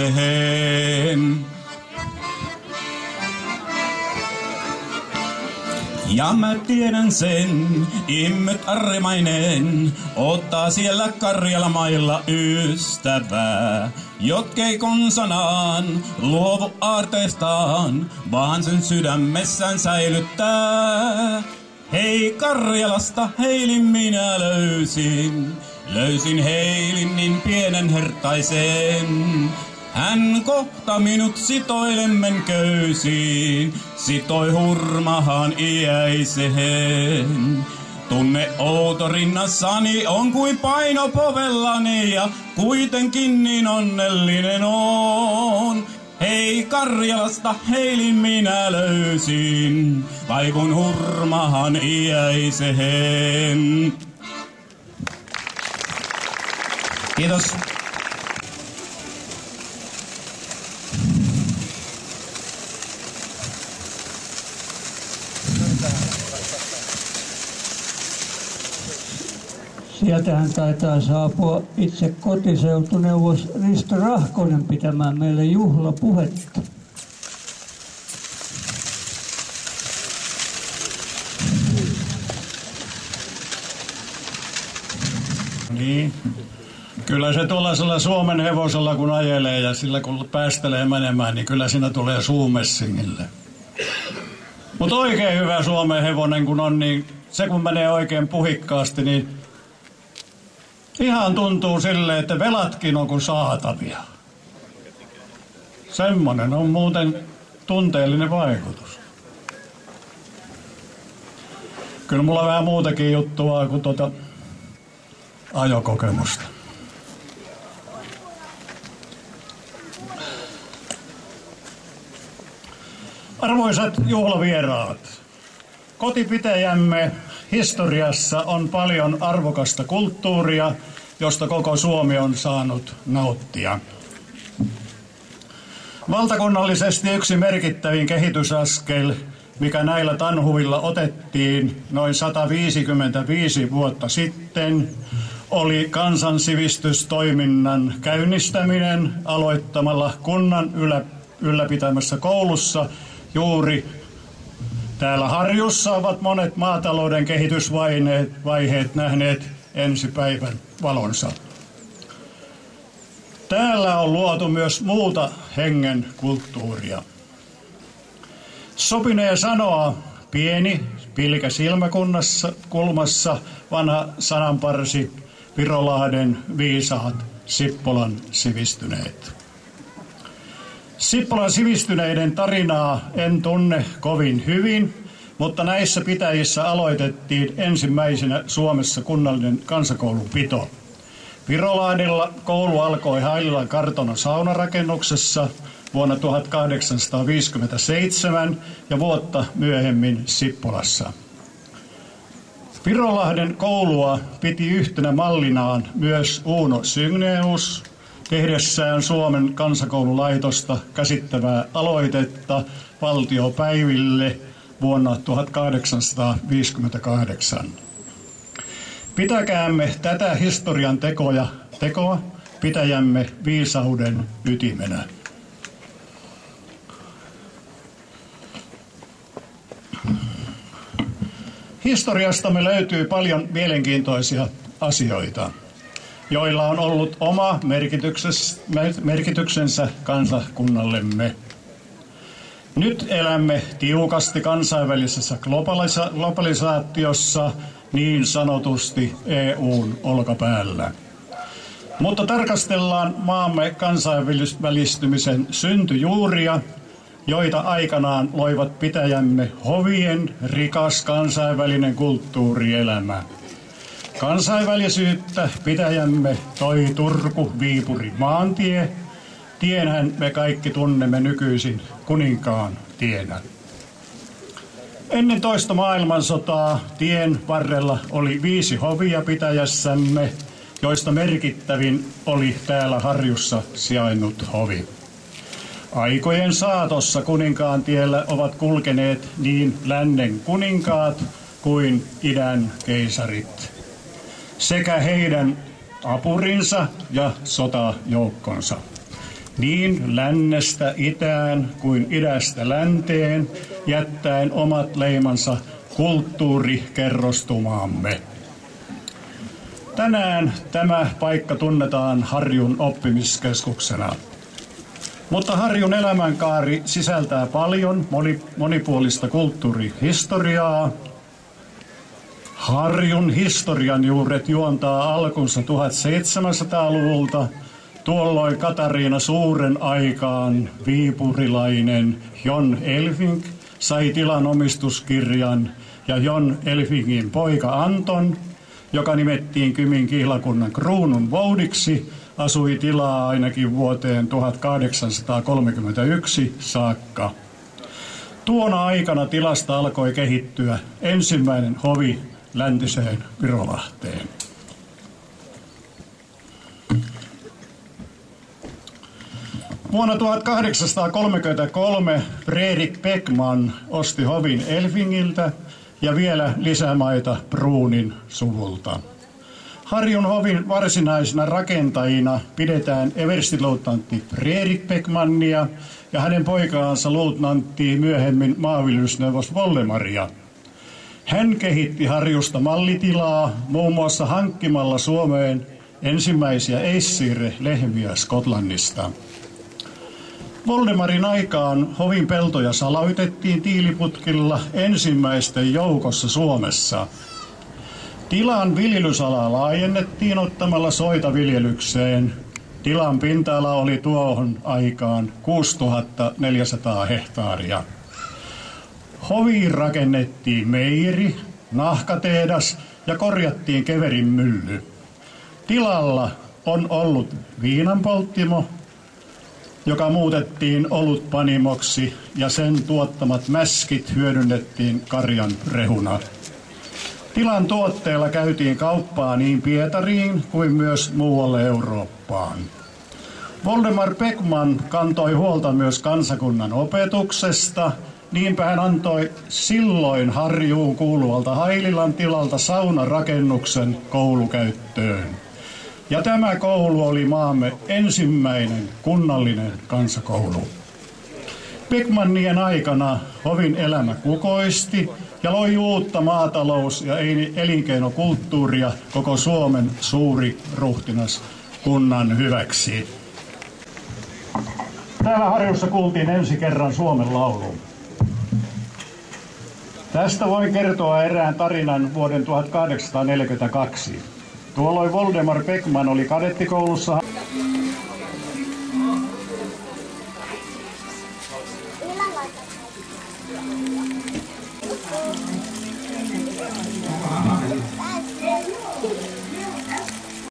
iäiseen. Ja mä tiedän sen, immyt Arrimainen ottaa siellä Karjalamailla ystävää, jotkei konsanaan luovu aarteestaan, vaan sen sydämessään säilyttää. Hei Karjalasta Heilin minä löysin Heilin niin pienen hertaisen. Hän kohta minut sitoilemmen köysiin, sitoi hurmahan iäiseen. Tunne outo rinnassani on kuin paino povellani ja kuitenkin niin onnellinen on. Hei Karjalasta Heilin minä löysin, vaikun hurmahan iäiseen. Kiitos. Sieltähän taitaa saapua itse kotiseutuneuvos Risto Rahkonen pitämään meille juhlapuhetta. Niin. Kyllä se tuollaisella Suomen hevosella kun ajelee ja sillä kun päästelee menemään, niin kyllä siinä tulee suumessingille. Mutta oikein hyvä Suomen hevonen kun on, niin se kun menee oikein puhikkaasti, niin ihan tuntuu silleen, että velatkin on kuin saatavia. Semmonen on muuten tunteellinen vaikutus. Kyllä mulla vähän muutakin juttua kuin ajokokemusta. Arvoisat juhlavieraat, kotipitäjämme historiassa on paljon arvokasta kulttuuria, josta koko Suomi on saanut nauttia. Valtakunnallisesti yksi merkittävin kehitysaskel, mikä näillä tanhuvilla otettiin noin 155 vuotta sitten, oli kansansivistystoiminnan käynnistäminen aloittamalla kunnan ylläpitämässä koulussa juuri täällä Harjussa ovat monet maatalouden kehitysvaiheet nähneet ensipäivän valonsa. Täällä on luotu myös muuta hengen kulttuuria. Sopinee sanoa pieni pilkä silmäkulmassa vanha sananparsi Virolahden viisaat Sippolan sivistyneet. Sippolan sivistyneiden tarinaa en tunne kovin hyvin, mutta näissä pitäjissä aloitettiin ensimmäisenä Suomessa kunnallinen kansakoulupito. Virolahdella koulu alkoi Haililan kartanon saunarakennuksessa vuonna 1857 ja vuotta myöhemmin Sippolassa. Virolahden koulua piti yhtenä mallinaan myös Uno Sygneus, tehdessään Suomen kansakoululaitosta käsittävää aloitetta valtiopäiville vuonna 1858. Pitäkäämme tätä historian tekoa pitäjämme viisauden ytimenä. Historiastamme löytyy paljon mielenkiintoisia asioita, joilla on ollut oma merkityksensä kansakunnallemme. Nyt elämme tiukasti kansainvälisessä globalisaatiossa, niin sanotusti EU:n olkapäällä. Mutta tarkastellaan maamme kansainvälistymisen syntyjuuria, joita aikanaan loivat pitäjämme hovien rikas kansainvälinen kulttuurielämä. Kansainvälisyyttä pitäjämme toi Turku-Viipuri maantie. Tienhän me kaikki tunnemme nykyisin Kuninkaan tienä. Ennen toista maailmansotaa tien varrella oli 5 hovia pitäjässämme, joista merkittävin oli täällä Harjussa sijainnut hovi. Aikojen saatossa Kuninkaan tiellä ovat kulkeneet niin lännen kuninkaat kuin idän keisarit sekä heidän apurinsa ja sotajoukkonsa. niin lännestä itään kuin idästä länteen, jättäen omat leimansa kulttuurikerrostumaamme. Tänään tämä paikka tunnetaan Harjun oppimiskeskuksena. Mutta Harjun elämänkaari sisältää paljon monipuolista kulttuurihistoriaa. Harjun historian juuret juontaa alkunsa 1700-luvulta. Tuolloin Katariina Suuren aikaan viipurilainen John Elfing sai tilan omistuskirjan ja John Elfingin poika Anton, joka nimettiin Kymin kihlakunnan kruununvoudiksi, asui tilaa ainakin vuoteen 1831 saakka. Tuona aikana tilasta alkoi kehittyä ensimmäinen hovi läntiseen Virolahteen. Vuonna 1833 Fredrik Beckman osti hovin Elfingiltä ja vielä lisämaita Bruunin suvulta. Harjun hovin varsinaisina rakentajina pidetään everstiluutnantti Fredrik Beckmania ja hänen poikaansa luutnantti myöhemmin maanviljelysneuvos Voldemaria. Hän kehitti Harjusta mallitilaa muun muassa hankkimalla Suomeen ensimmäisiä Ayrshire-lehmiä Skotlannista. Voldemarin aikaan hovin peltoja salautettiin tiiliputkilla ensimmäisten joukossa Suomessa. Tilan viljelysalaa laajennettiin ottamalla soita viljelykseen. Tilan pinta-ala oli tuohon aikaan 6400 hehtaaria. Hoviin rakennettiin meijeri, nahkatehdas ja korjattiin keverin mylly. Tilalla on ollut viinanpolttimo, joka muutettiin olutpanimoksi ja sen tuottamat mäskit hyödynnettiin karjan rehuna. Tilan tuotteella käytiin kauppaa niin Pietariin kuin myös muualle Eurooppaan. Voldemar Beckman kantoi huolta myös kansakunnan opetuksesta. Niinpä hän antoi silloin Harjuun kuuluvalta Haililan tilalta saunarakennuksen koulukäyttöön. Ja tämä koulu oli maamme ensimmäinen kunnallinen kansakoulu. Beckmanien aikana hovin elämä kukoisti ja loi uutta maatalous- ja elinkeinokulttuuria koko Suomen suuri ruhtinas kunnan hyväksi. Täällä Harjussa kuultiin ensi kerran Suomen laulu. Tästä voin kertoa erään tarinan vuoden 1842. Tuolloin Voldemar Beckman oli kadettikoulussa.